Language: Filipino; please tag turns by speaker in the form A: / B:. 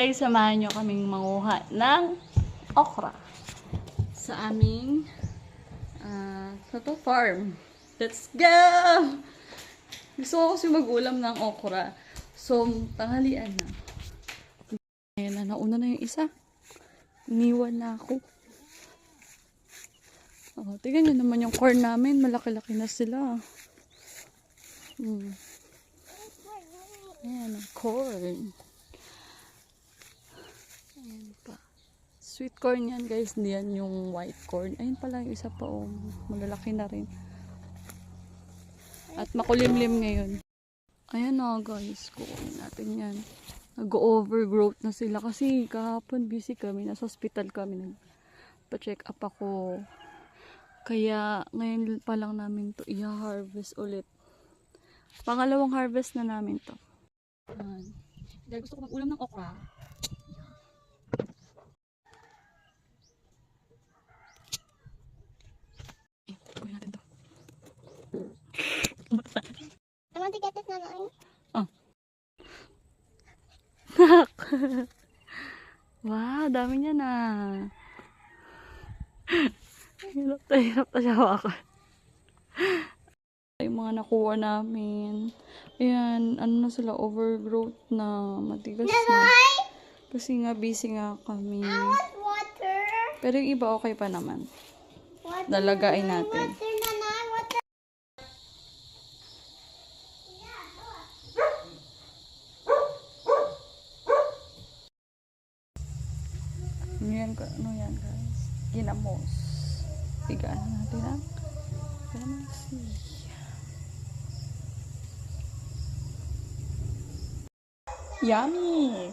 A: Ay, samahan nyo kaming manguha ng okra sa aming farm. Let's go! Gusto ko kasi mag-ulam ng okra. So, tanghalian na. Ayan na, nauna na yung isa. Iniwan na ako. Oh, tignan nyo naman yung corn namin. Malaki-laki na sila. Ayan ang corn. Ayan pa. Sweet corn yan guys. Hindi yan yung white corn. Ayun pala yung isa pa. Oh. Malalaki na rin. At makulimlim ngayon. Ayan na guys. Kukunin natin yan. Nag-overgrowth na sila. Kasi kahapon busy kami. Nasa hospital kami. Nagpa-check up ako. Kaya ngayon pa lang namin to i-harvest ulit. Pangalawang harvest na namin to. Dahil gusto ko mag-ulam ng okra. Gawin natin to.
B: I want to get this one.
A: Oh. Wow, dami niya na. Hirap na siya hawakan. Yung mga nakuha namin. Ayan, ano na sila, overgrowth na, matigas na. Kasi nga, busy nga kami.
B: I want water.
A: Pero yung iba okay pa naman.
B: Water.
A: Lalagain natin.
B: Water, Nanay. Water.
A: Ano yan guys? Ginamos. Higaan natin ang kalamansi. Yummy!